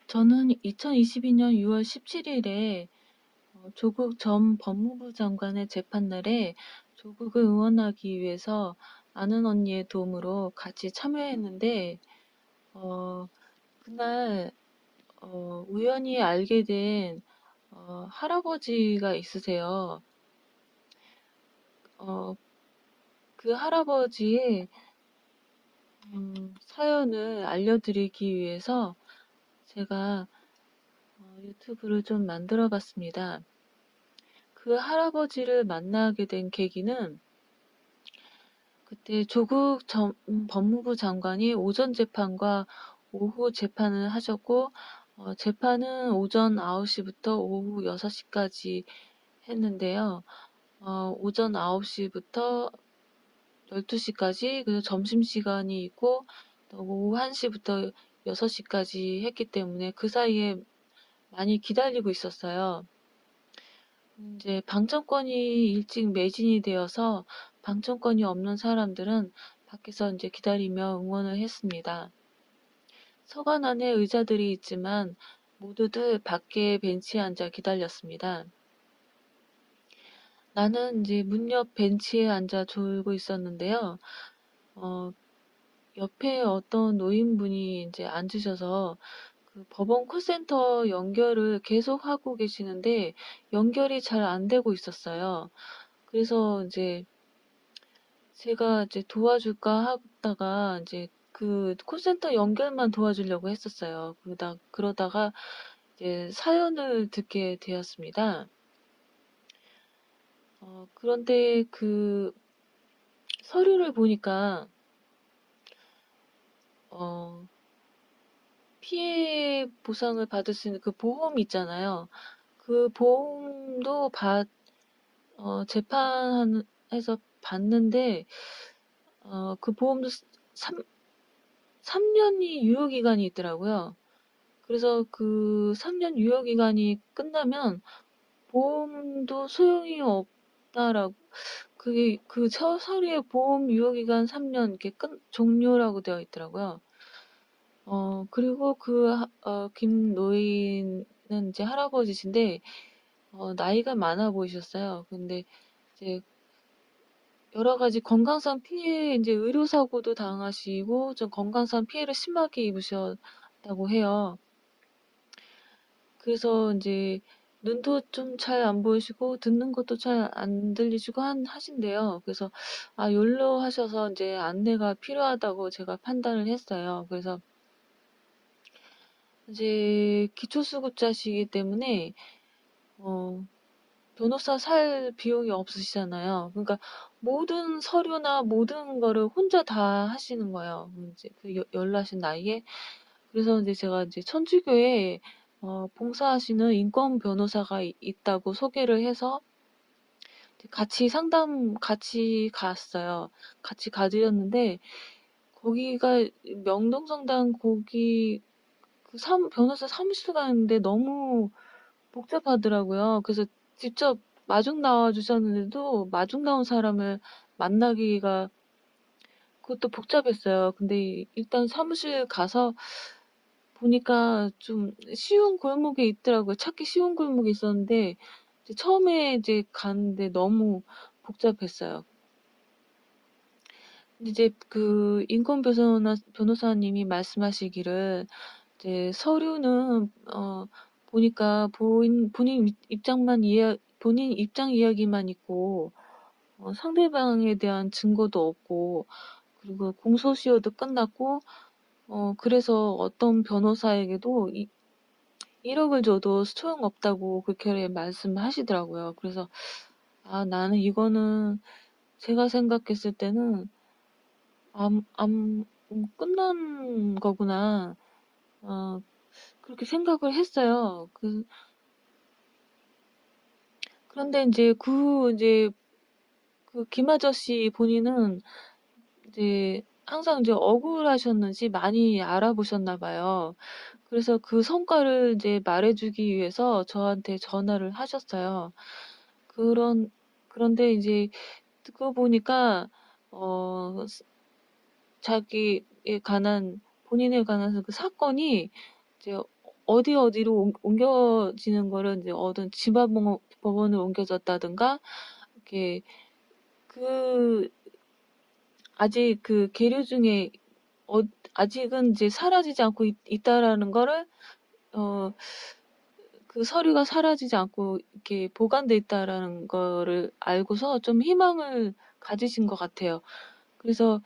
저는 2022년 6월 17일에 조국 전 법무부 장관의 재판날에 조국을 응원하기 위해서 아는 언니의 도움으로 같이 참여했는데, 어, 그날 우연히 알게 된 할아버지가 있으세요. 어, 그 할아버지의 사연을 알려드리기 위해서 제가 유튜브를 좀 만들어 봤습니다. 그 할아버지를 만나게 된 계기는 그때 조국 전 법무부 장관이 오전 재판과 오후 재판을 하셨고, 재판은 오전 9시부터 오후 6시까지 했는데요. 오전 9시부터 12시까지, 그리고 점심시간이 있고, 또 오후 1시부터 6시까지 했기 때문에 그 사이에 많이 기다리고 있었어요. 이제 방청권이 일찍 매진이 되어서 방청권이 없는 사람들은 밖에서 이제 기다리며 응원을 했습니다. 서관 안에 의자들이 있지만 모두들 밖에 벤치에 앉아 기다렸습니다. 나는 이제 문 옆 벤치에 앉아 졸고 있었는데요. 옆에 어떤 노인분이 이제 앉으셔서 그 법원 콜센터 연결을 계속 하고 계시는데 연결이 잘 안 되고 있었어요. 그래서 이제 제가 이제 도와줄까 하다가 이제 그 콜센터 연결만 도와주려고 했었어요. 그러다가 이제 사연을 듣게 되었습니다. 그런데 그 서류를 보니까 어, 피해 보상을 받을 수 있는 그 보험 있잖아요. 그 보험도 재판해서 받는데, 그 보험도 3년이 유효기간이 있더라고요. 그래서 그 3년 유효기간이 끝나면 보험도 소용이 없다라고, 그게 그 서류에 보험 유효기간 3년 이렇게 종료라고 되어 있더라고요. 그리고 김 노인은 이제 할아버지신데, 나이가 많아 보이셨어요. 근데 이제 여러 가지 건강상 피해, 이제 의료사고도 당하시고, 좀 건강상 피해를 심하게 입으셨다고 해요. 그래서 이제 눈도 좀 잘 안 보이시고, 듣는 것도 잘 안 들리시고 하신대요. 그래서, 연로하셔서 이제 안내가 필요하다고 제가 판단을 했어요. 그래서 이제 기초수급자시기 때문에, 변호사 살 비용이 없으시잖아요. 그러니까 모든 서류나 모든 거를 혼자 다 하시는 거예요. 이제 연로하신 나이에. 그래서 이제 제가 이제 천주교에 봉사하시는 인권 변호사가 있다고 소개를 해서 같이 갔어요. 같이 가드렸는데 거기가 명동성당 거기 변호사 사무실 가는데 너무 복잡하더라고요. 그래서 직접 마중 나와 주셨는데도 마중 나온 사람을 만나기가 그것도 복잡했어요. 근데 일단 사무실 가서 보니까 좀 쉬운 골목에 있더라고요. 찾기 쉬운 골목에 있었는데 이제 처음에 이제 갔는데 너무 복잡했어요. 근데 이제 그 변호사님이 말씀하시기를 이제 서류는 보니까 본인 입장 이야기만 있고 상대방에 대한 증거도 없고 그리고 공소시효도 끝났고 그래서 어떤 변호사에게도 1억을 줘도 소용없다고 그렇게 말씀하시더라고요. 그래서 나는 이거는 제가 생각했을 때는 끝난 거구나. 그렇게 생각을 했어요. 그런데 이제 그 김 아저씨 본인은 이제 항상 이제 억울하셨는지 많이 알아보셨나 봐요. 그래서 그 성과를 이제 말해주기 위해서 저한테 전화를 하셨어요. 그런데 이제 듣고 보니까, 어, 본인에 관한 그 사건이 이제 어디로 옮겨지는 거를 이제 어떤 법원을 옮겨졌다든가 이렇게 그 아직 그 계류 중에 아직은 이제 사라지지 않고 있다라는 거를 그 서류가 사라지지 않고 이렇게 보관돼 있다라는 거를 알고서 좀 희망을 가지신 것 같아요. 그래서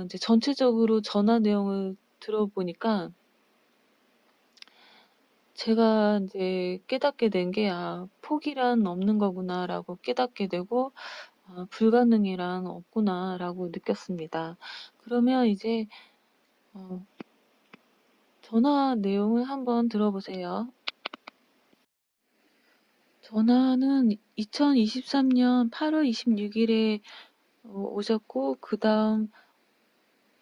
이제 전체적으로 전화 내용을 들어보니까 제가 이제 깨닫게 된 게 포기란 없는 거구나라고 깨닫게 되고 불가능이란 없구나라고 느꼈습니다. 그러면 이제 전화 내용을 한번 들어보세요. 전화는 2023년 8월 26일에 오셨고 그 다음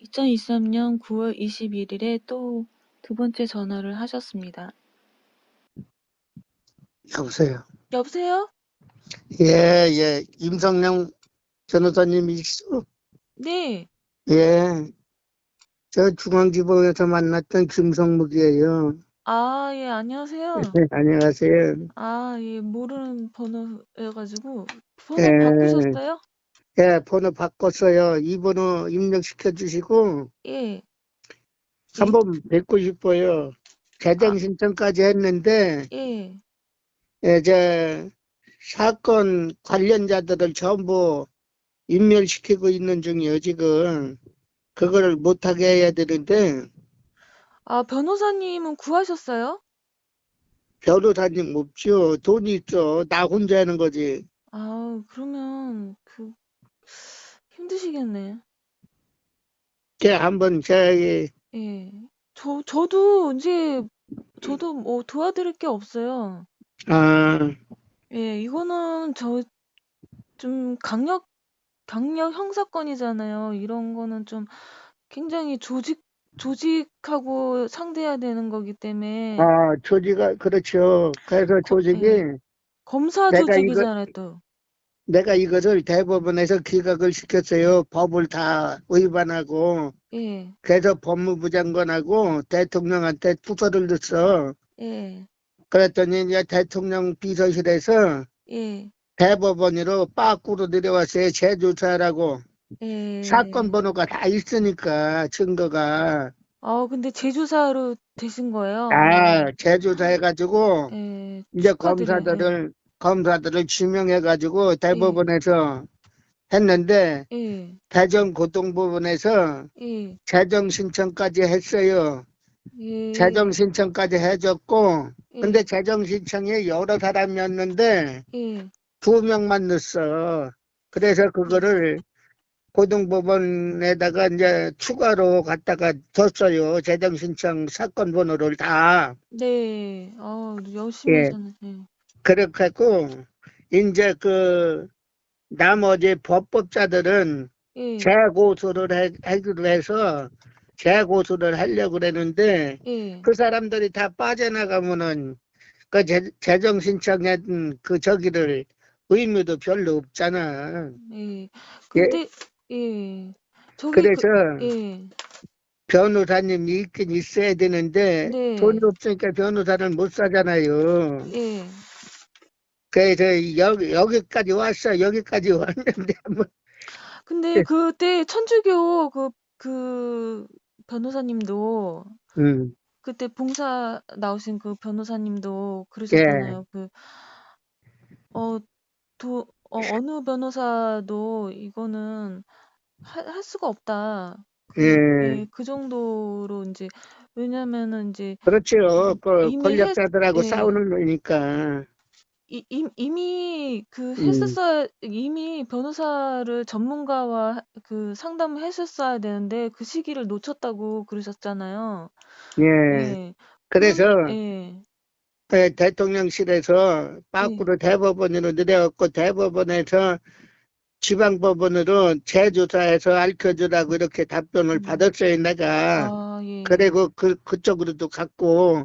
2023년 9월 21일에 또 두 번째 전화를 하셨습니다. 여보세요. 여보세요? 예. 임성령 변호사님이시죠? 네. 예. 저 중앙지법에서 만났던 김성묵이에요. 예, 안녕하세요. 안녕하세요. 예, 모르는 번호여가지고 번호 예. 바꾸셨어요? 예, 번호 바꿨어요. 이 번호 입력시켜 주시고 예. 한번 뵙고 싶어요. 재정 신청까지 했는데 예. 저 사건 관련자들을 전부 인멸시키고 있는 중이에요, 지금. 그걸 못하게 해야 되는데 변호사님은 구하셨어요? 변호사님 없죠. 돈이 있죠. 나 혼자 하는 거지. 그러면 힘드시겠네. 한번 저기 예. 저도 뭐 도와드릴 게 없어요. 예, 이거는 좀 강력 형사건이잖아요. 이런 거는 좀 굉장히 조직하고 상대해야 되는 거기 때문에. 조직이 그렇죠. 그래서 조직이 예. 검사 내가 조직이잖아요, 또. 내가 이것을 대법원에서 기각을 시켰어요. 법을 다 위반하고. 예. 그래서 법무부 장관하고 대통령한테 투서를 넣었어. 예. 그랬더니 이제 대통령 비서실에서 예. 대법원으로 빠꾸로 내려왔어요. 재조사라고. 사건 예. 번호가 다 있으니까 증거가. 근데 제주사로 되신 거예요? 재조사해가지고 예. 이제 축하드려요. 검사들을 지명해가지고 예. 대법원에서 했는데 예. 대전고등법원에서 예. 재정 신청까지 했어요. 재정 예. 신청까지 해줬고 근데 예. 재정 신청이 여러 사람이었는데 예. 2명만 넣었어. 그래서 그거를 고등법원에다가 이제 추가로 갖다가 뒀어요. 재정 신청 사건 번호를 다. 네. 열심히 예. 하셨네. 예. 그렇게 했고 이제 그 나머지 법법자들은 예. 재고소를 하기로 해서 재고소를 하려고 그랬는데 예. 그 사람들이 다 빠져나가면은 그 재정 신청에 그 저기를 의미도 별로 없잖아. 예. 예. 근데 예. 저기 그래서 예. 변호사님이 있긴 있어야 되는데 돈이 네. 없으니까 변호사를 못 사잖아요. 예. 그래서 여기까지 왔어. 여기까지 왔는데 뭐. 근데 그때 천주교 그 변호사님도 음. 그때 봉사 나오신 그 변호사님도 예. 그러셨잖아요. 어느 변호사도 이거는 할 수가 없다. 예. 그 정도로 이제 왜냐면은 이제 그렇죠. 그 이미 권력자들하고 예, 싸우는 거니까. 이미 음. 이미 변호사를 전문가와 상담을 했었어야 되는데 그 시기를 놓쳤다고 그러셨잖아요. 예. 예, 그래서 예, 대통령실에서 예, 밖으로 대법원으로 내려갔고 대법원에서 지방법원으로 재조사해서 알려주라고 이렇게 답변을 받았어요, 내가. 예, 그리고 그쪽으로도 갔고.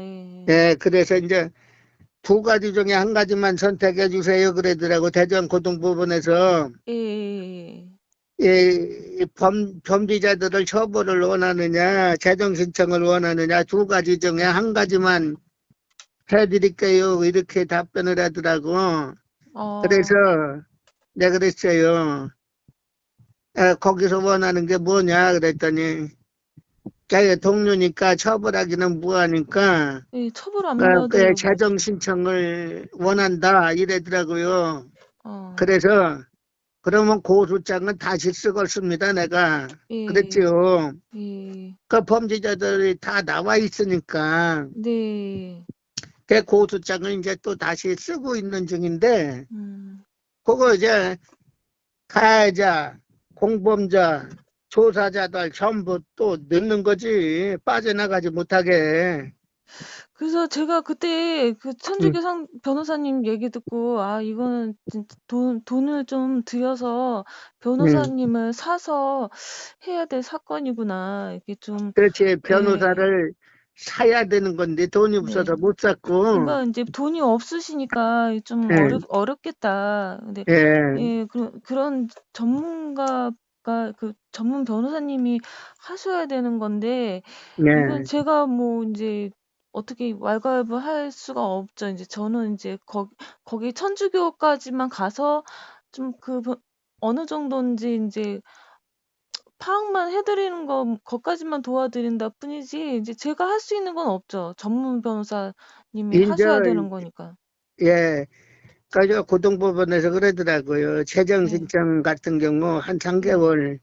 예, 예, 그래서 이제 두 가지 중에 한 가지만 선택해 주세요 그러더라고 대전고등법원에서. 예, 예, 이 범죄자들을 처벌을 원하느냐, 재정 신청을 원하느냐, 두 가지 중에 한 가지만 해드릴게요. 이렇게 답변을 하더라고. 그래서 어, 내가 그랬어요. 거기서 원하는 게 뭐냐 그랬더니 자기 동료니까 처벌하기는 뭐하니까 예, 처벌 안 받으려고. 재정 신청을 원한다 이래더라고요. 어, 그래서 그러면 고소장은 다시 쓰겠습니다. 내가 예, 그랬지요. 예, 그 범죄자들이 다 나와 있으니까 네, 그 고소장을 이제 또 다시 쓰고 있는 중인데 음. 그거 이제 가해자, 공범자, 조사자들 전부 또 넣는 거지. 빠져나가지 못하게. 그래서 제가 그때 그 응, 천주교 변호사님 얘기 듣고, 아, 이거는 진짜 돈을 좀 들여서 응. 변호사님을 사서 해야 될 사건이구나. 이게 좀, 그렇지. 예, 변호사를 사야 되는 건데 돈이 네. 없어서 못 샀고. 그러니까 이제 돈이 없으시니까 좀 예, 어렵겠다. 근데, 예, 예, 그런 전문가가, 그 전문 변호사님이 하셔야 되는 건데, 이건 예. 제가 뭐 이제 어떻게 왈가왈부할 수가 없죠. 이제 저는 이제 거기 천주교까지만 가서 좀 어느 정도인지 이제 파악만 해드리는 것까지만 도와드린다 뿐이지, 이제 제가 할 수 있는 건 없죠. 전문 변호사님이 이제, 하셔야 되는 거니까. 예. 그래서 고등법원에서 그러더라고요. 재정 네, 신청 같은 경우 한 네, 3개월이면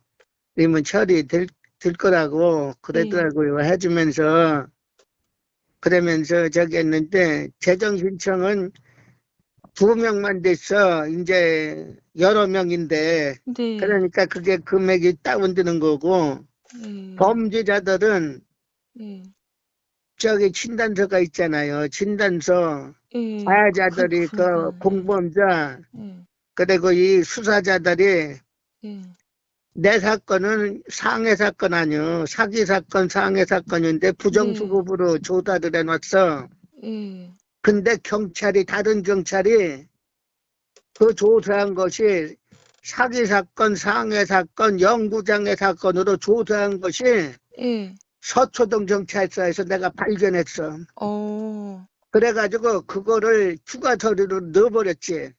될 거라고 예, 그러더라고요. 해주면서. 그러면서 저기 했는데, 재정 신청은 2명만 됐어. 이제 여러 명인데. 네, 그러니까 그게 금액이 다운되는 거고, 예, 범죄자들은 예, 저기 진단서가 있잖아요. 진단서. 예, 가해자들이 그 그러니까, 예, 공범자, 예, 그리고 이 수사자들이 예, 내 사건은 상해 사건 아니요. 사기 사건, 상해 사건인데 네, 부정수급으로 조사를 해놨어. 예, 근데 다른 경찰이 그 조사한 것이 사기 사건, 상해 사건, 영구장애 사건으로 조사한 것이 예, 서초동 경찰서에서 내가 발견했어. 어, 그래가지고 그거를 추가 서류로 넣어버렸지.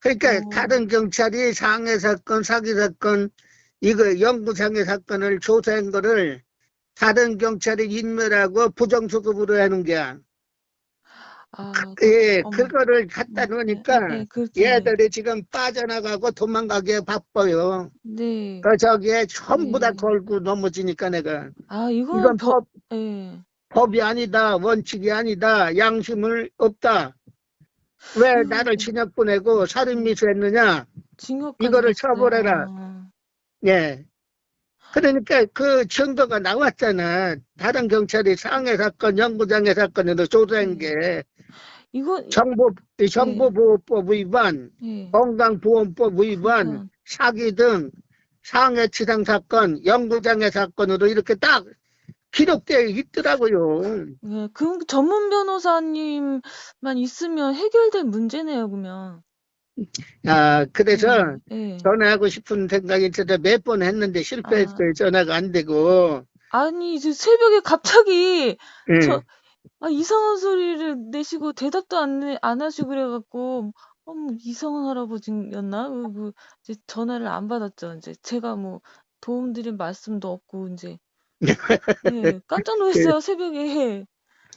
그러니까 어, 다른 경찰이 상해 사건, 사기 사건, 이거 영구상해 사건을 조사한 거를 다른 경찰이 인멸하고 부정수급으로 하는 거야. 아, 예, 어머, 그거를 갖다 놓으니까 그렇죠, 예. 얘들이 지금 빠져나가고 도망가기에 바빠요. 네, 그 저기에 전부 다 예. 걸고 넘어지니까 내가 아, 이거는 이건 예, 법이 아니다, 원칙이 아니다, 양심을 없다. 왜 나를 이거, 징역 보내고 예, 살인미수했느냐? 징역까지 이거를 갔어요. 처벌해라. 예. 그러니까 그 증거가 나왔잖아. 다른 경찰이 상해 사건, 영구장애 사건으로 조사한 예. 게 이거, 정보, 예, 정보보호법 위반, 예. 건강보험법 위반, 그러니까, 사기 등 상해치상 사건, 영구장애 사건으로 이렇게 딱 기록되어 있더라고요. 예, 그 전문 변호사님만 있으면 해결될 문제네요, 그러면. 그래서 예, 예. 전화하고 싶은 생각이 있어서 몇 번 했는데 아, 실패했어요. 전화가 안 되고. 아니, 이제 새벽에 갑자기, 저, 예. 이상한 소리를 내시고 대답도 안 하시고 그래갖고, 뭐 이상한 할아버지였나? 이제 전화를 안 받았죠. 이제 제가 뭐 도움드릴 말씀도 없고, 이제. 예, 깜짝 그- 놀랐어요, 새벽에.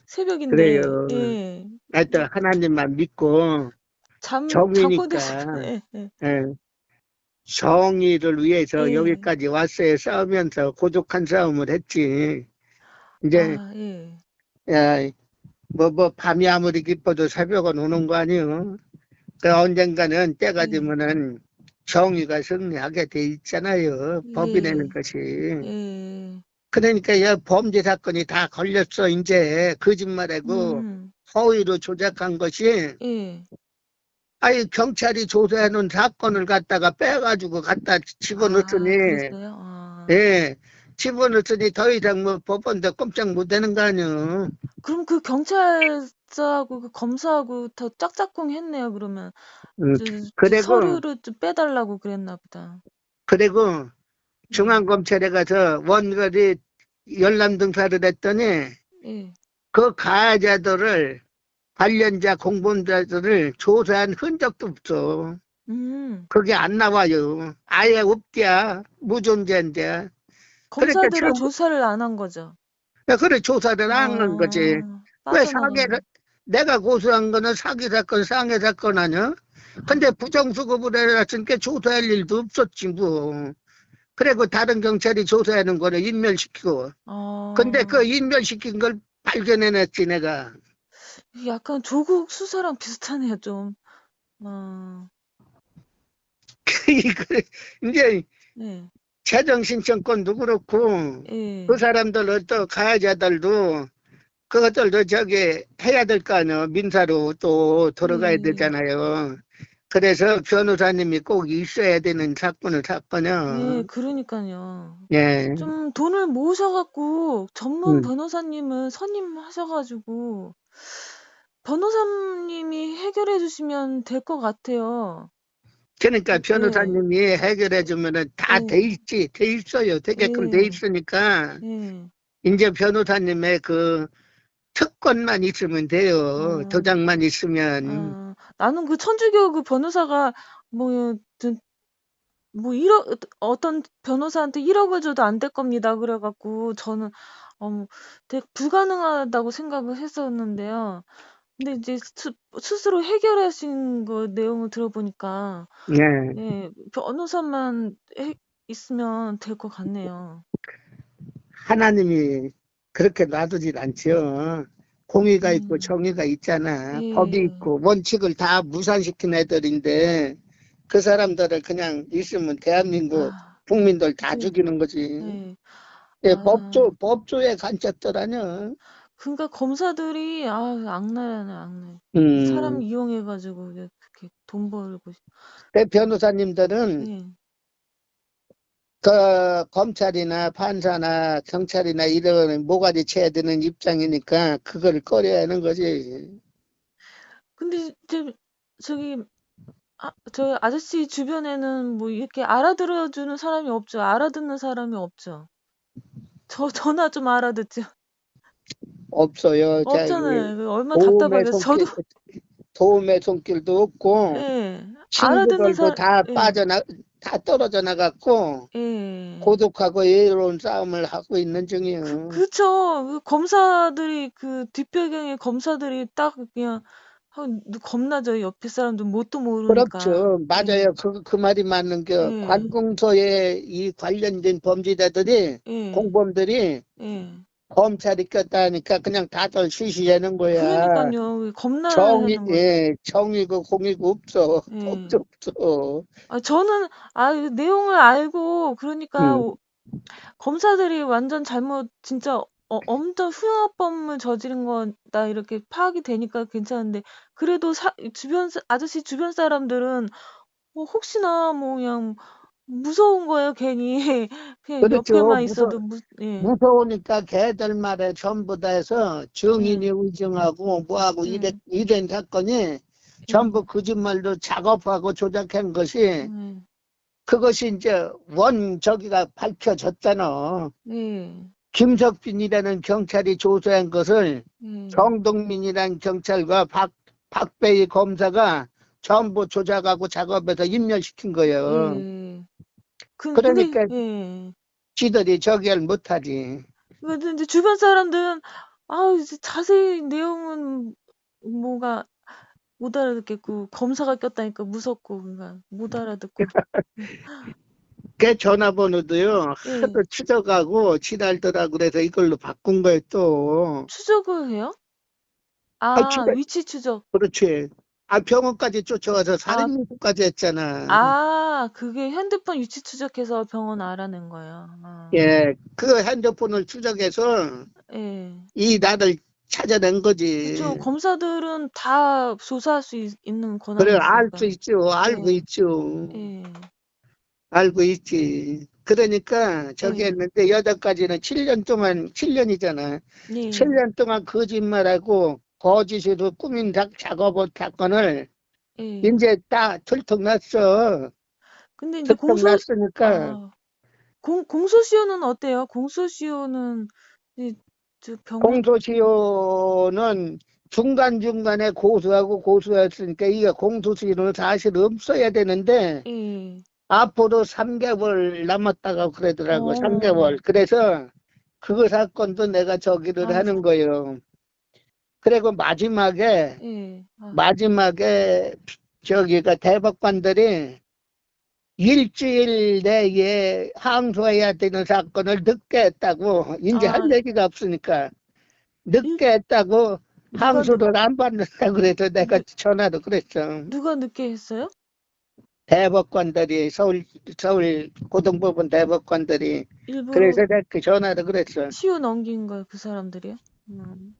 새벽인데, 그래요. 예. 하여튼 하나님만 믿고 자고 있었어요. 정의니까 예, 예. 예, 정의를 위해서 예. 여기까지 왔어요. 싸우면서 고독한 싸움을 했지. 이제 아, 예. 야, 밤이 아무리 깊어도 새벽은 오는 거 아니에요. 그 언젠가는 때가 예. 되면은 정의가 승리하게 돼 있잖아요. 법이 내는 예. 것이. 예. 그러니까 범죄 사건이 다 걸렸어. 이제 거짓말하고 음. 허위로 조작한 것이 예. 아니 경찰이 조사해 놓은 사건을 갖다가 빼가지고 갖다 아, 집어넣더니 그랬어요? 아. 예 집어넣더니 더 이상 뭐 법원도 꼼짝 못 하는 거 아니에요. 그럼 그 경찰서하고 그 검사하고 더 짝짝꿍 했네요, 그러면. 음, 저 그리고 서류를 좀 빼달라고 그랬나 보다. 그리고 네. 중앙검찰에 가서 원거리 열람 등사를 했더니 예. 그 가해자들을 관련자 공범자들을 조사한 흔적도 없어. 음. 그게 안 나와요. 아예 없디야. 무존재인데. 그러니까 검사들이 조사를 안 한 거죠. 그래 조사를 안 한 거지. 왜 빠져나간 거. 사기를 내가 고소한 거는 사기 사건, 상해 사건 아니야? 근데 부정수급을 해놨으니까 조사할 일도 없었지 뭐. 그리고 다른 경찰이 조사하는 거를 인멸시키고. 근데 그 어. 인멸시킨 걸 발견해냈지 내가. 약간 조국 수사랑 비슷하네요, 좀. 어. 이거 이제 네. 재정신청권도 그렇고 그 예. 사람들 또 가해자들도 그것들도 저기 해야 될 거 아니에요. 민사로 또 들어가야 예. 되잖아요. 그래서 변호사님이 꼭 있어야 되는 예, 사건이요. 그러니까요. 예. 좀 돈을 모으셔갖고 전문 음. 변호사님을 선임하셔가지고 변호사님이 해결해 주시면 될 것 같아요. 그러니까 예, 변호사님이 해결해 주면은 다 돼 예, 있지, 돼 있어요. 되게끔 돼 예, 있으니까 예. 이제 변호사님의 그 특권만 있으면 돼요. 어, 도장만 있으면. 나는 그 천주교 그 변호사가 뭐, 뭐 1억, 어떤 변호사한테 1억을 줘도 안 될 겁니다. 그래갖고 저는 되게 불가능하다고 생각을 했었는데요. 근데 이제 스스로 해결하신 거 내용을 들어보니까 예. 예, 변호사만 있으면 될 것 같네요. 하나님이 그렇게 놔두질 않죠. 공의가 있고 음, 정의가 있잖아. 법이 예, 있고 원칙을 다 무산시킨 애들인데 그 사람들을 그냥 있으면 대한민국 아, 국민들 다 그, 죽이는 거지. 예, 예, 아, 법조의 간첩들 아니야. 그러니까 검사들이 악랄하네, 악랄. 사람 음. 이용해가지고 그렇게 돈 벌고, 그 어, 변호사님들은 예. 그 검찰이나 판사나 경찰이나 이런 모가지 쳐야 되는 입장이니까 그걸 꺼려야 하는 거지. 근데 저기 저 아저씨 주변에는 뭐 이렇게 알아들어주는 사람이 없죠. 알아듣는 사람이 없죠. 저나 좀 알아듣죠. 없어요. 없잖아요. 그 얼마나 도움의 답답하겠어. 저도 손길, 도움의 손길도 없고, 예. 알아듣는 친구들도 사람 다 예. 다 떨어져 나갔고, 예. 고독하고 외로운 싸움을 하고 있는 중이에요. 그쵸. 그 검사들이 그 뒷배경에 검사들이 딱 그냥 겁나죠. 옆에 사람들 뭣도 모르니까. 그렇죠. 예. 맞아요. 그 말이 맞는 게, 예. 관공서에 이 관련된 범죄자들이, 예. 공범들이 예. 검찰이 꼈다 하니까 그냥 다들 쉬쉬하는 거야. 그러니까요. 겁나하는 거죠. 정의고 공의고 없어. 예. 법도 없어. 저는 내용을 알고 그러니까 음. 검사들이 완전 잘못 진짜 엄청 흉악범을 저지른 거다 이렇게 파악이 되니까 괜찮은데 그래도 아저씨 주변 사람들은 혹시나 뭐 그냥 무서운 거예요 괜히 그냥 그렇죠. 옆에만 있어도 예, 무서우니까 걔들 말에 전부 다 해서 증인이 예, 의증하고 뭐하고 예, 이런 사건이 예, 전부 거짓말로 작업하고 조작한 것이 예, 그것이 이제 저기가 밝혀졌잖아. 예, 김석빈이라는 경찰이 조사한 것을 예, 정동민이라는 경찰과 박배희 검사가 전부 조작하고 작업해서 인멸시킨 거예요. 예. 근데 그러니까 예. 지들이 저기를 못하지. 근데 주변 사람들은 이제 자세히 내용은 뭐가 못 알아듣겠고 검사가 꼈다니까 무섭고 그러니까 못 알아듣고 걔 전화번호도요, 예 하도 추적하고 지랄더라고 그래서 이걸로 바꾼 거예요, 또. 추적을 해요? 추적, 위치 추적 그렇지. 병원까지 쫓아가서 아, 살인미수까지 했잖아. 그게 핸드폰 위치 추적해서 병원 알아낸 거예요. 예, 그 핸드폰을 추적해서 예 이 나를 찾아낸 그쵸 거지. 검사들은 다 조사할 수 있는 그래, 권한이 알 수 있으니까 있죠. 알고 예 있죠. 예, 알고 있지. 그러니까 저기 예, 했는데 여기까지는 7년 동안, 7년이잖아. 예, 7년 동안 거짓말하고 거짓으로 꾸민 작업을 사건을 예. 이제 다 들통났어. 근데 이제 특정 났으니까. 공소시효는 어때요? 공소시효는 이 저 병력 공소시효는 중간중간에 고소하고 고소했으니까 이게 공소시효는 사실 없어야 되는데 예. 앞으로 3개월 남았다고 그러더라고. 어. 3개월. 그래서 그 사건도 내가 저기를 아, 하는 거예요. 그리고 마지막에 예. 아, 저기가 대법관들이 일주일 내에 항소해야 되는 사건을 늦게 했다고. 이제 아, 할 얘기가 없으니까 일, 늦게 했다고 누가 늦, 항소를 안 받는다고 그래서 내가 누, 전화도 그랬어. 누가 늦게 했어요? 대법관들이 서울 고등법원 대법관들이. 일부러 그래서 내가 그 전화도 그랬어. 시효 넘긴 거예요, 그 사람들이요?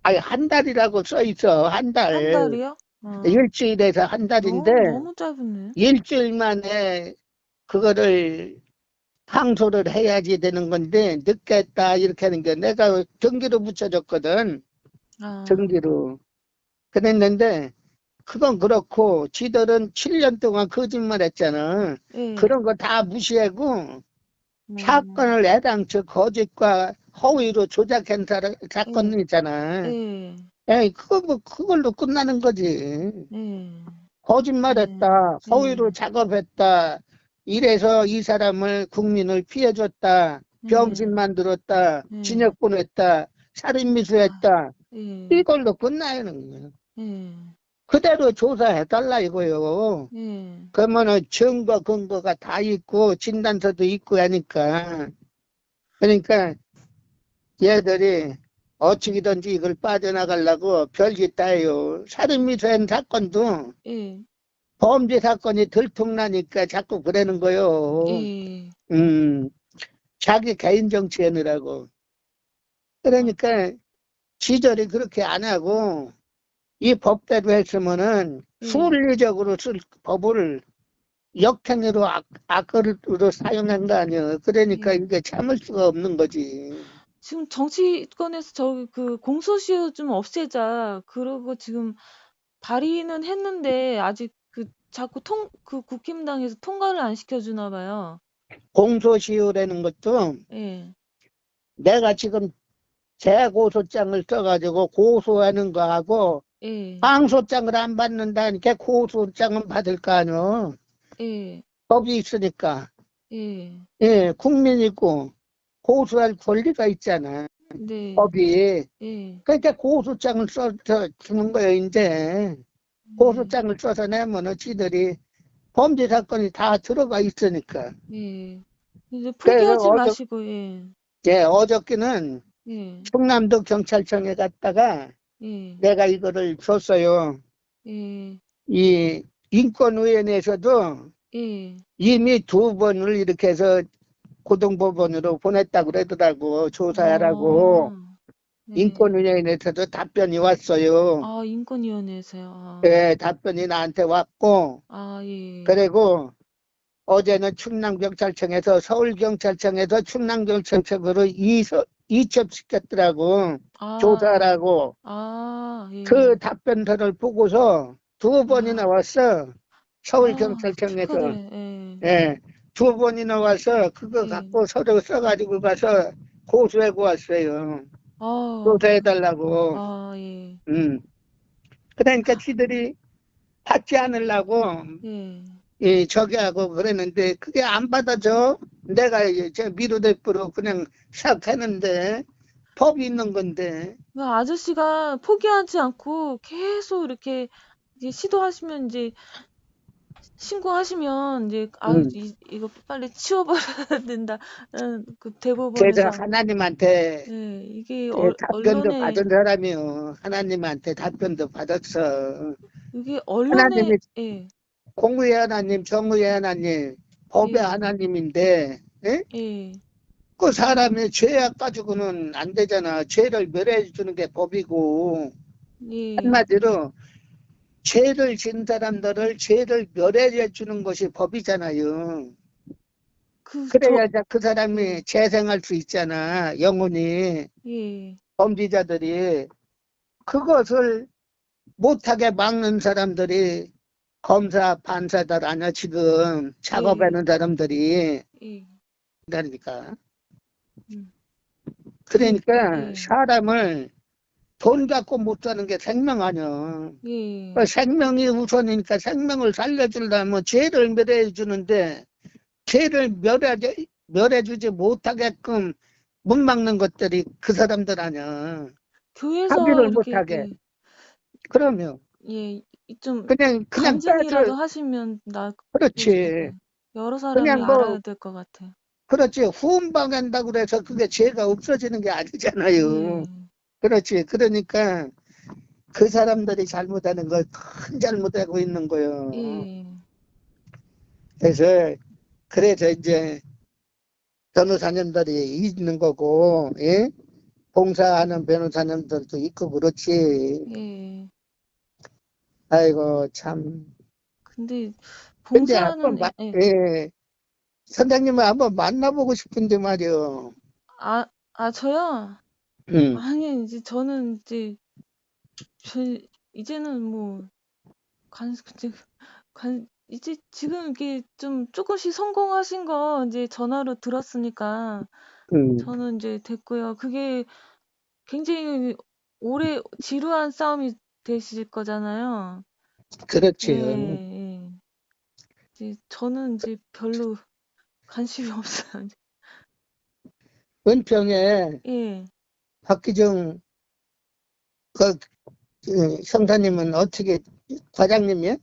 아니 한 달이라고 써 있어. 한 한 달. 달이요? 어, 일주일에서 한 달인데 너무 짧네. 일주일 만에 그거를 항소를 해야지 되는 건데 늦게 했다 이렇게 하는 게 내가 전기로 붙여줬거든. 아, 전기로. 그랬는데 그건 그렇고 지들은 7년 동안 거짓말 했잖아. 예. 그런 거 다 무시하고 음, 사건을 애당초 거짓과 허위로 조작한 예. 사건 있잖아. 예. 에이, 그거 뭐 그걸로 끝나는 거지. 예. 예. 거짓말했다, 허위로 예. 작업했다, 이래서 이 사람을 국민을 피해줬다, 병신 예. 만들었다, 예. 징역 보냈다, 아, 살인미수했다, 예. 이걸로 끝나는 거야. 예. 그대로 조사해달라 이거요. 예. 그러면은 증거 근거가 다 있고 진단서도 있고 하니까. 그러니까 얘들이 어찌든지 이걸 빠져나가려고 별짓 다 해요. 살인미수한 사건도 예. 범죄 사건이 들통나니까 자꾸 그러는 거요. 예. 자기 개인 정치하느라고. 아, 그러니까 지절이 그렇게 안 하고 이 법대로 했으면은 예. 순리적으로 쓸 법을 역행으로 악으로 사용한 거 아니야. 그러니까 예. 이게 참을 수가 없는 거지. 지금 정치권에서 저기 그 공소시효 좀 없애자. 그러고 지금 발의는 했는데 아직 그 자꾸 그 국힘당에서 통과를 안 시켜주나 봐요. 공소시효라는 것도 예. 내가 지금 재고소장을 써가지고 고소하는 거하고 예. 항소장을 안 받는다니까 고소장은 받을 거 아니야. 예. 법이 있으니까. 예. 예, 국민이고 고소할 권리가 있잖아. 네. 법이. 예. 그러니까 고소장을 써서 주는 거예요, 이제. 예. 고소장을 써서 내면은 지들이 범죄 사건이 다 들어가 있으니까. 예. 이제 그래서 포기하지 마시고, 예. 어저께는 예. 충남도 경찰청에 갔다가 예. 내가 이거를 줬어요. 예. 이 인권위원회에서도 예. 이미 2번을 이렇게 해서 고등법원으로 보냈다고 그러더라고. 조사하라고. 아, 네. 인권위원회에서도 답변이 왔어요. 아, 인권위원회에서요. 아, 예, 답변이 나한테 왔고, 아, 예. 그리고 어제는 충남경찰청에서 서울경찰청에서 충남경찰청으로 이첩시켰더라고. 아, 조사하라고. 아, 그 예. 답변서를 보고서 2번이나 아, 왔어. 아, 서울경찰청에서. 축하드려요. 예. 예, 2번이나 와서 그거 예. 갖고 서류 써가지고 가서 고소하고 왔어요. 아, 조사해달라고. 아, 예. 음. 그러니까 지들이 받지 않으려고 예. 저기 하고 그랬는데 그게 안 받아줘. 내가 저 미루대꾸로 그냥 시작했는데 법이 있는 건데. 그 아저씨가 포기하지 않고 계속 이렇게 이제 시도하시면 이제 신고하시면 이제 아유 음. 이거 빨리 치워버려야 된다. 그 그래서 대법원에서 하나님한테 예, 이게 답변도 언론에 받은 사람이요. 하나님한테 답변도 받았어. 이게 언론에 하나님이 예, 공의의 하나님, 정의의 하나님, 법의 예, 하나님인데, 예? 예, 그 사람이 죄악 가지고는 안 되잖아. 죄를 멸해 주는 게 법이고, 예. 한마디로 죄를 지은 사람들을 죄를 멸해 주는 것이 법이잖아요. 그 저 그래야 그 예, 사람이 재생할 수 있잖아. 영혼이. 예, 범죄자들이 그것을 못하게 막는 사람들이 검사, 판사들 아니야, 지금 예, 작업하는 사람들이. 예, 그러니까. 음, 그러니까 예, 사람을 돈 갖고 못 사는 게 생명 아니야. 예, 생명이 우선이니까 생명을 살려주려면 죄를 멸해 주는데 죄를 멸해주지 못하게끔 문 막는 것들이 그 사람들 아니야. 교회에서 합의를 이렇게 못하게. 그러면 예, 좀 그냥 간증이라도 따져. 하시면 그렇지. 여러 사람이 그냥 알아야 뭐 될 것 같아요. 그렇지. 후원방한다고 그래서 그게 죄가 없어지는 게 아니잖아요. 예, 그렇지. 그러니까 그 사람들이 잘못하는 걸 큰 잘못하고 있는 거예요. 예, 그래서 이제 변호사님들이 있는 거고, 예? 봉사하는 변호사님들도 있고 그렇지. 예. 아이고 참. 근데 근데 한번 봉사는 예, 선생님을 한번 만나보고 싶은데 말이요. 저요? 음, 아니, 이제 저는 저, 이제는 뭐, 이제, 이제 지금 이게 좀 조금씩 성공하신 거 이제 전화로 들었으니까 음, 저는 이제 됐고요. 그게 굉장히 오래 지루한 싸움이 되실 거잖아요. 예, 그렇지. 예. 이제 저는 이제 별로 관심이 없어요. 은평에 예. 박기정 형사님은 어떻게 과장님이야?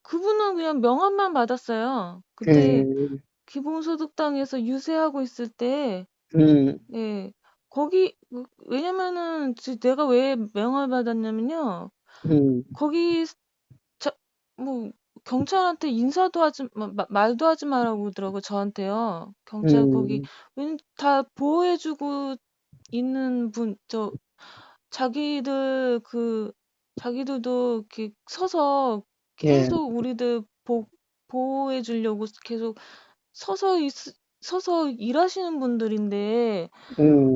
그분은 그냥 명함만 받았어요. 그때 음, 기본소득당에서 유세하고 있을 때, 음, 예, 왜냐면은, 내가 왜 명함을 받았냐면요. 음, 거기, 자, 뭐, 경찰한테 인사도 말도 하지 말라고 그러더라고, 저한테요. 경찰 거기, 음, 다 보호해주고 있는 자기들, 자기들도 이렇게 서서 예, 계속 우리들 보호해 주려고 계속 서서 서서 일하시는 분들인데,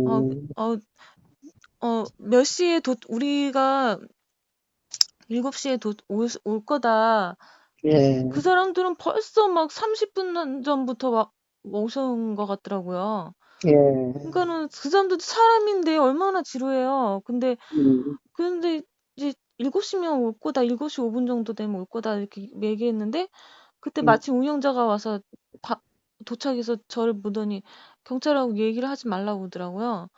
어, 음, 어, 몇 시에 우리가 7시에 올 거다. 예, 그 사람들은 벌써 막 30분 전부터 막 오신 것 같더라고요. 예, 그러니까는 그 사람들도 사람인데 얼마나 지루해요. 음, 근데 이제 7시면 올 거다. 7시 5분 정도 되면 올 거다. 이렇게 얘기했는데, 그때 음, 마침 운영자가 와서 도착해서 저를 보더니 경찰하고 얘기를 하지 말라고 그러더라고요.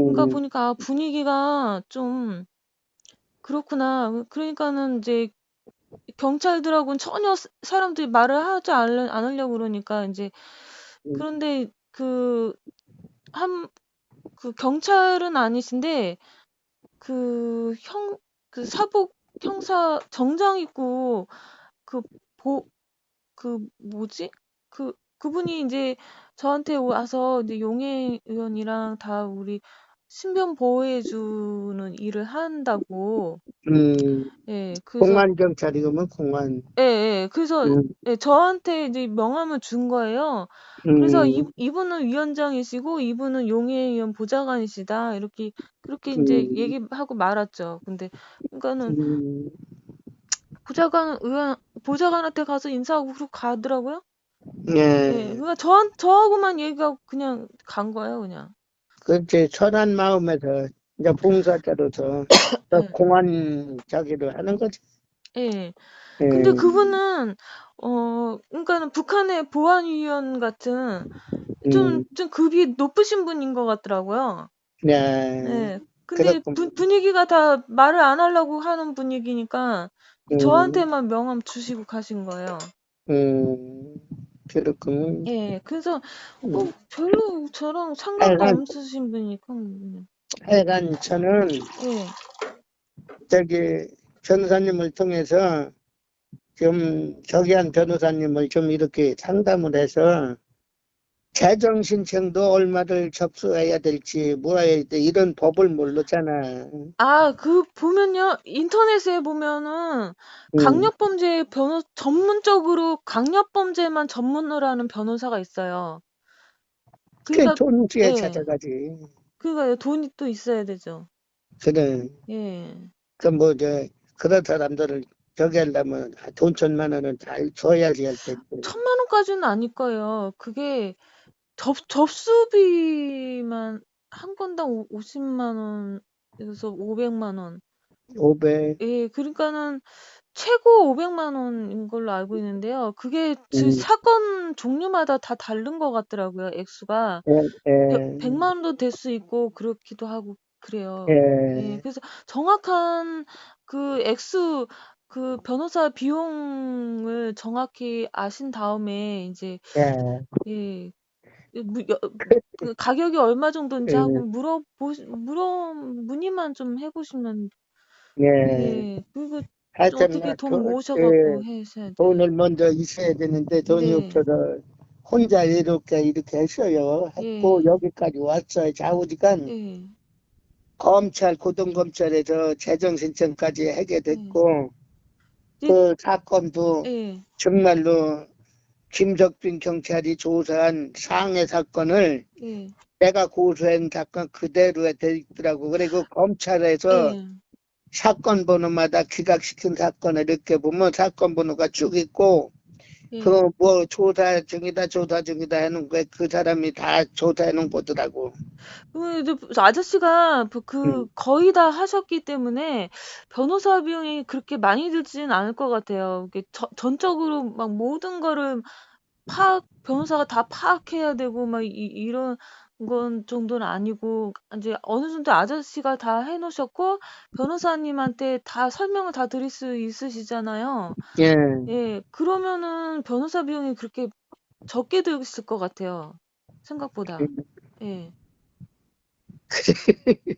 그러니까 음, 보니까 분위기가 좀 그렇구나. 그러니까는 이제 경찰들하고는 전혀 사람들이 말을 하지 않으려고 그러니까 이제 음, 그런데 경찰은 아니신데 그 사복 형사 정장 입고 그 보 뭐지? 그분이 이제 저한테 와서 이제 용해 의원이랑 다 우리 신변 보호해 주는 일을 한다고. 음. 예, 그래서 공안 경찰이면 공안. 예, 예. 그래서 음, 예, 저한테 이제 명함을 준 거예요. 그래서 음, 이분은 위원장이시고 이분은 용해 의원 보좌관이시다. 이렇게 그렇게 이제 음, 얘기하고 말았죠. 근데 그러니까는 음, 보좌관한테 가서 인사하고 그러고 가더라고요. 예, 예. 그러니까 저하고만 얘기하고 그냥 간 거예요, 그냥. 그렇지. 선한 마음에서 이제 봉사자로서 더 예, 공안 자기를 하는 거지. 예. 근데 예, 그분은, 그러니까는 북한의 보안위원 같은 음, 좀 급이 높으신 분인 것 같더라고요. 네. 예. 근데 그렇군요. 분위기가 다 말을 안 하려고 하는 분위기니까 음, 저한테만 명함 주시고 가신 거예요. 음, 그렇군. 예, 그래서 음. 별로 저랑 상관도 하여간, 없으신 분이니까. 하여간 저는 예. 저기 변호사님을 통해서 좀 저기한 변호사님을 좀 이렇게 상담을 해서 재정 신청도 얼마를 접수해야 될지 뭐 해야 돼 이런 법을 모르잖아. 보면요. 인터넷에 보면은 음, 전문적으로 강력범죄만 전문으로 하는 변호사가 있어요. 그 그러니까, 돈지에 예. 찾아가지. 그러니까 돈이 또 있어야 되죠. 그래. 예. 그 뭐 저 그런 사람들을 저기 하려면 돈 1,000만 원은 잘 줘야지 할 텐데. 1,000만 원까지는 아닐 거예요. 그게 접수비만 한 건당 50만 원에서 500만 원. 500. 예, 그러니까는 최고 500만 원인 걸로 알고 있는데요. 그게 음, 사건 종류마다 다 다른 것 같더라고요, 액수가. 예, 100만 원도 될 수 있고 그렇기도 하고 그래요. 예, 예, 그래서 정확한 그 액수, 그 변호사 비용을 정확히 아신 다음에 이제 예. 예, 그 가격이 얼마 정도인지 예, 하고 문의만 좀 해보시면 예. 예, 그리고 좀 하여튼, 어떻게 돈 예, 모으셔갖고 하셔야 돼요. 돈을 먼저 있어야 되는데 돈이 네, 없어서 혼자 이렇게 했어요. 했고, 예, 여기까지 왔어요. 좌우지간 예, 검찰, 고등검찰에서 재정신청까지 하게 예, 됐고, 예, 그 사건도 예, 정말로 김석빈 경찰이 조사한 상해 사건을 예, 내가 고소한 사건 그대로 돼 있더라고. 그리고 검찰에서 예, 사건 번호마다 기각시킨 사건을 이렇게 보면 사건 번호가 쭉 있고, 예. 그 뭐 조사 중이다 하는 거에 그 사람이 다 조사해 놓은 거더라고. 이제 아저씨가 음. 거의 다 하셨기 때문에 변호사 비용이 그렇게 많이 들지는 않을 것 같아요. 이게 전적으로 막 모든 거를 변호사가 다 파악해야 되고 막 이런 건 정도는 아니고 이제 어느 정도 아저씨가 다 해놓으셨고 변호사님한테 다 설명을 다 드릴 수 있으시잖아요. 예. 예, 그러면은 변호사 비용이 그렇게 적게 들었을 것 같아요. 생각보다. 예.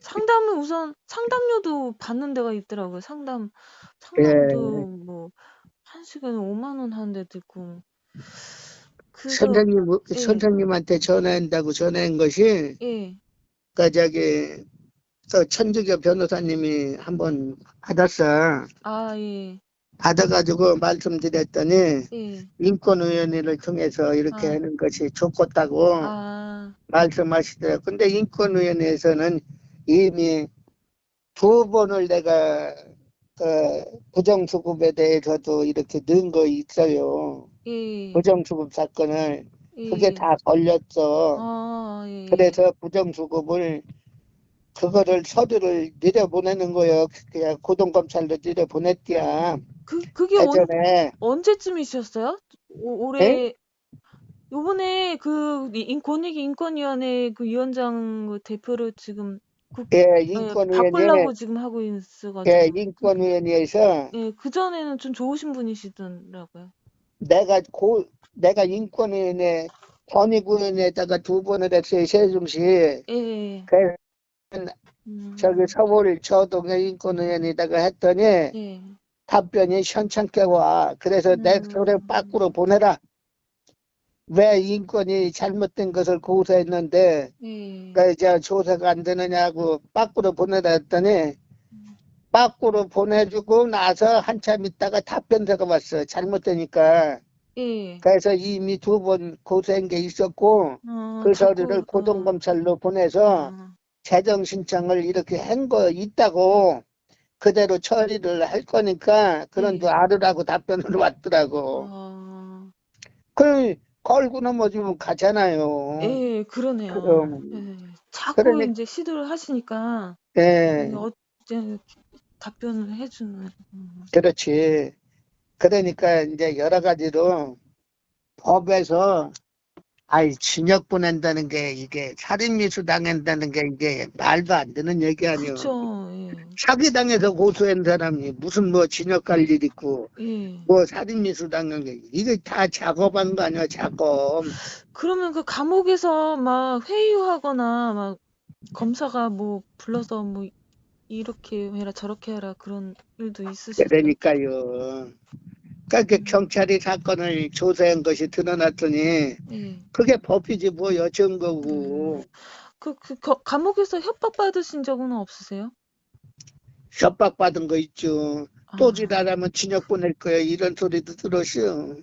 상담은 우선 상담료도 받는 데가 있더라고요. 상담도 예. 뭐 1시간에 5만 원 하는 데도 있고. 그래서 예, 선생님한테 전화한다고 전화한 것이, 예, 그 저기, 천주교 변호사님이 한번 받았어. 아, 예, 받아가지고 말씀드렸더니, 예, 인권위원회를 통해서 이렇게 아, 하는 것이 좋겠다고 아, 말씀하시더라고요. 근데 인권위원회에서는 이미 2번을 내가 부정수급에 대해서도 이렇게 넣은 거 있어요. 예, 부정수급 사건을. 그게 예, 다 걸렸어. 아, 예, 예. 그래서 부정수급을, 그거를 서류를 내려보내는 거예요. 그냥 고등검찰로 내려보냈디야. 그게 예전에. 언제쯤이셨어요? 예? 올해, 요번에 권익위인권위원회 그 위원장 대표를 지금 예, 예, 인권위원회, 바꾸려고 지금 하고 예, 있어가지고. 인권위원회에서 예, 그전에는 좀 좋으신 분이시더라고요. 내가 내가 인권위원회, 권익위원회에다가 2번을 했어요. 세종시. 예, 예, 그래서 저기 음, 서울 저동의 인권위원회에다가 했더니 예, 답변이 현찮게 와. 그래서 내 소리 음, 밖으로 보내라. 왜 인권이 잘못된 것을 고소했는데 예, 그 이제 조사가 안 되느냐고 밖으로 보내라 했더니 밖으로 보내주고 나서 한참 있다가 답변서가 왔어. 잘못되니까. 예, 그래서 이미 2번 고소한 게 있었고 그 서류를 자꾸, 고등검찰로 보내서 어, 재정 신청을 이렇게 한 거 있다고 그대로 처리를 할 거니까 그런 줄 예, 알으라고 답변으로 왔더라고. 어, 그 걸고 넘어지면 가잖아요. 예, 그러네요. 그럼 예, 자꾸 그러니 이제 시도를 하시니까, 예, 예, 이제 답변을 해주는, 그렇지. 그러니까 이제 여러 가지로 법에서 징역 보낸다는 게 이게 살인미수 당한다는 게 이게 말도 안 되는 얘기 아니요. 그렇죠, 예, 사기당해서 고소한 사람이 무슨 뭐 징역 갈 일 있고 예. 뭐 살인미수 당한 게 이게 다 작업한 거 아니야 작업. 그러면 그 감옥에서 막 회유하거나 막 검사가 뭐 불러서 뭐 이렇게 해라 저렇게 해라 그런 일도 있으실까요? 그러니까요. 그러니까 음, 경찰이 사건을 조사한 것이 드러났더니 예. 그게 법이지 뭐요 음, 증거고. 감옥에서 협박받으신 적은 없으세요? 협박받은 거 있죠. 또 아, 지랄하면 징역 보낼 거야 이런 소리도 들었어.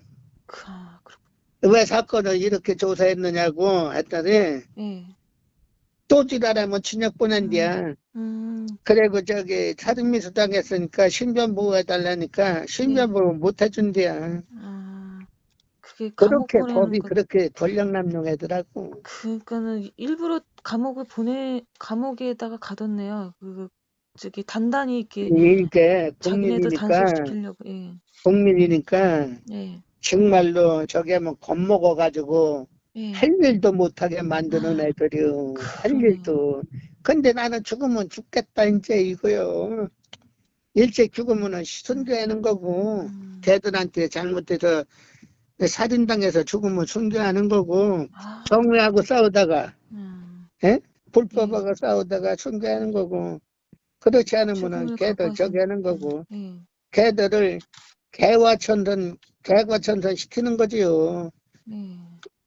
그렇, 왜 사건을 이렇게 조사했느냐고 했더니 예. 또 지랄하면 징역 음, 보낸대야. 그리고 저기 살인미수 당했으니까 신변보호 해달라니까 신변보호 못 해준대야. 그게 감옥 그렇게 보내는 법이 것, 그렇게 권력남용하더라고. 그러니까는 일부러 감옥에다가 가뒀네요. 저기 단단히 이렇게 이게 자기네들 국민이니까 단속시키려고, 예, 국민이니까 예, 정말로 저게 뭐 겁먹어가지고 예. 할 일도 못하게 만드는 아, 애들이요. 할 그러네요. 일도. 근데 나는 죽으면 죽겠다 이제 이거요. 일찍 죽으면은 순교하는 거고 음, 걔들한테 잘못해서 살인당해서 죽으면 순교하는 거고 아, 정의하고 싸우다가 음, 예? 예. 불법하고 싸우다가 순교하는 거고 그렇지 않으면은 죽음을 걔들 저기 각오하신, 하는 거고 예, 걔들을 개과천선 시키는 거지요. 예,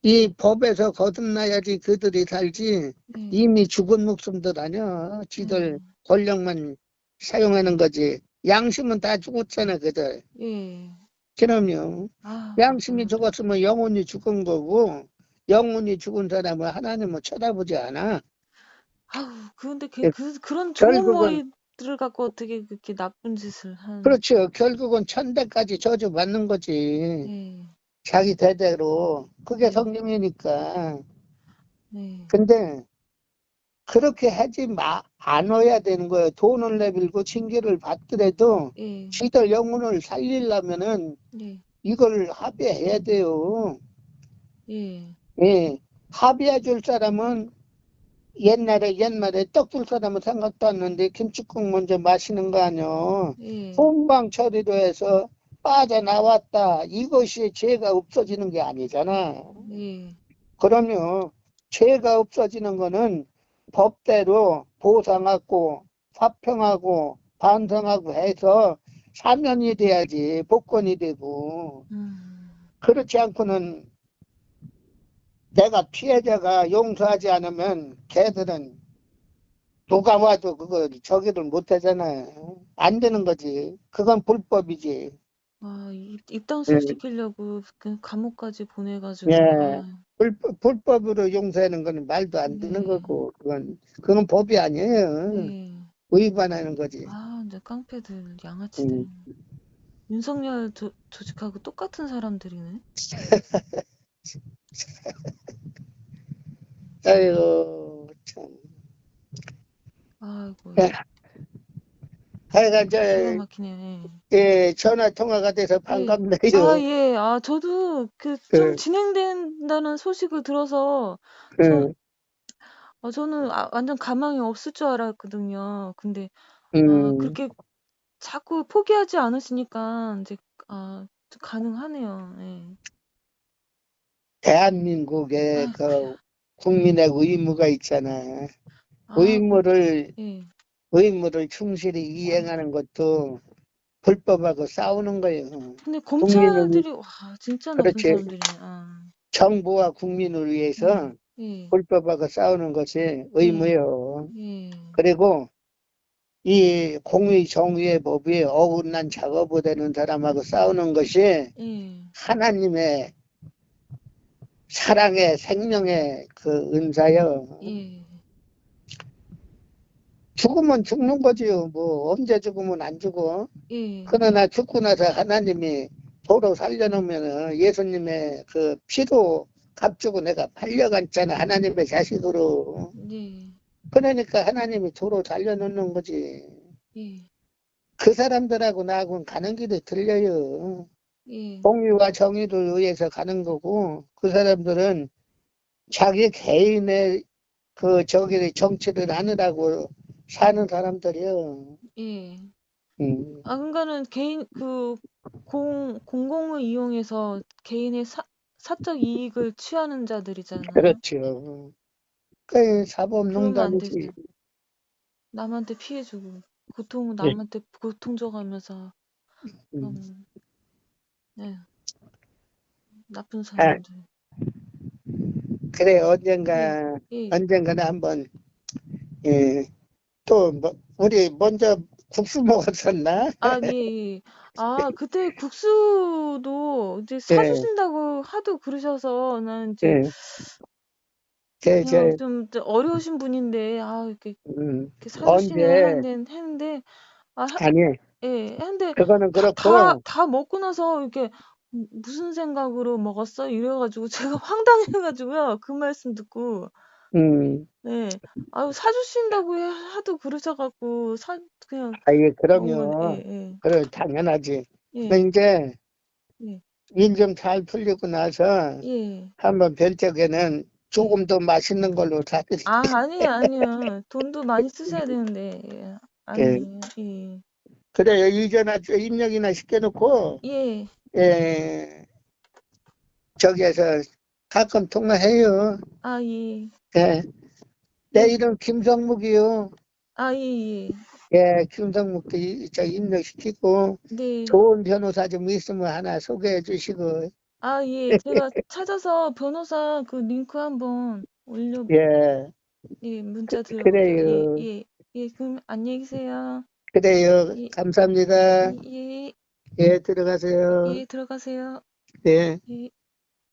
이 법에서 거듭나야지 그들이 살지 예, 이미 죽은 목숨들 아니야. 지들 권력만 사용하는 거지. 양심은 다 죽었잖아 그들. 예. 그럼요. 아, 양심이 그거는 또, 죽었으면 영혼이 죽은 거고 영혼이 죽은 사람을 하나님은 쳐다보지 않아. 아우, 그런데 예, 그런 좋은 결국은 머리들을 갖고 어떻게 그렇게 나쁜 짓을 그렇죠. 결국은 천대까지 저주받는 거지. 예, 자기 대대로. 그게 예, 성경이니까. 예, 근데 그렇게 하지 않아야 되는 거예요. 돈을 내밀고 징계를 받더라도 예, 지들 영혼을 살리려면은 예, 이걸 합의해야 돼요. 예, 예. 합의해 줄 사람은 옛말에 떡 줄 사람은 생각도 안 났는데 김치국 먼저 마시는 거 아니야. 예, fon방 처리로 해서 빠져나왔다. 이것이 죄가 없어지는 게 아니잖아. 예, 그럼요. 죄가 없어지는 거는 법대로 보상하고 화평하고 반성하고 해서 사면이 돼야지 복권이 되고 음, 그렇지 않고는 내가 피해자가 용서하지 않으면 걔들은 누가 와도 그거 저기를 못 하잖아요. 안 되는 거지. 그건 불법이지. 아, 예. 입당속 시키려고 그 감옥까지 보내가지고, 예. 아, 불법으로 용서하는 거는 말도 안 되는 네, 거고 그건 법이 아니에요. 네. 위반하는 거지. 아, 이제 깡패들, 양아치들. 음. 윤석열 조직하고 똑같은 사람들이네. 아이고 참. 아이고, 예. 하여간 기가 저 막히네. 예, 전화 통화가 돼서 예. 아, 반갑네요. 예. 아, 저도 좀 그, 진행된다는 소식을 들어서 저, 그, 저는 완전 가망이 없을 줄 알았거든요. 근데, 음, 그렇게 자꾸 포기하지 않으시니까 이제, 좀 가능하네요. 예. 대한민국의 아이고, 그 국민의 의무가 있잖아. 아, 의무를 예. 의무를 충실히 이행하는 것도 불법하고 싸우는 거예요. 근데 국민을 검찰들이, 와, 진짜 나쁜 그렇지. 사람들이네. 아, 정부와 국민을 위해서 예, 예, 불법하고 싸우는 것이 예, 의무예요. 예, 그리고 이 공의 정의의 법이 어긋난 작업을 되는 사람하고 싸우는 것이 예, 하나님의 사랑의 생명의 그 은사요. 예, 죽으면 죽는 거지요. 뭐 언제 죽으면 안 죽어. 예, 그러나 죽고 나서 하나님이 도로 살려놓으면 예수님의 그 피로 값주고 내가 팔려갔잖아. 하나님의 자식으로. 예, 그러니까 하나님이 도로 살려놓는 거지. 예, 그 사람들하고 나하고는 가는 길이 틀려요. 예, 공의와 정의를 위해서 가는 거고 그 사람들은 자기 개인의 그 저기 정치를 하느라고 사는 사람들이요. 예. 음, 그러니까는 개인 공공을 이용해서 개인의 사적 이익을 취하는 자들이잖아요. 그렇죠. 그 그러면 안 되죠. 사법농단이지. 남한테 피해 주고 고통은 예. 남한테 고통 줘가면서 음. 네, 나쁜 아, 사람들. 그래 예, 예. 언젠가는 한번 예, 또 뭐, 우리 먼저 국수 먹었었나? 예, 예. 그때 국수도 이제 예, 사주신다고 하도 그러셔서 나는 이제 예, 그냥 제, 좀 어려우신 분인데, 이렇게, 음, 이렇게 사주시네 언제, 했는데, 아, 아니, 예, 했는데, 그거는 다 그렇고, 먹고 나서, 이렇게, 무슨 생각으로 먹었어? 이래가지고, 제가 황당해가지고요. 그 말씀 듣고, 네. 아유, 사주신다고 하도 그러셔갖고, 그냥, 아예, 먹으면, 그러면, 예, 그래, 당연하지. 예, 그 예, 이제, 예, 일 좀 잘 풀리고 나서, 예. 한번 뵐 적에는 예. 조금 더 맛있는 걸로 사드릴게. 아니에요, 아니에요. 돈도 많이 쓰셔야 되는데, 예. 예. 아니에요, 예. 그래, 이전에 입력이나 시켜놓고, 예. 예, 저기에서 가끔 통화해요. 예. 예. 내 예. 이름 김성묵이요. 예, 예. 예, 김성묵도 저 입력시키고, 네. 좋은 변호사 좀 있으면 하나 소개해 주시고, 예. 제가 찾아서 변호사 그 링크 한번 예, 예, 문자 드려볼게요. 예, 그래요. 예. 예, 그럼 안녕히 계세요. 그래요. 예, 감사합니다. 예, 예. 예, 들어가세요. 예, 들어가세요. 예. 예.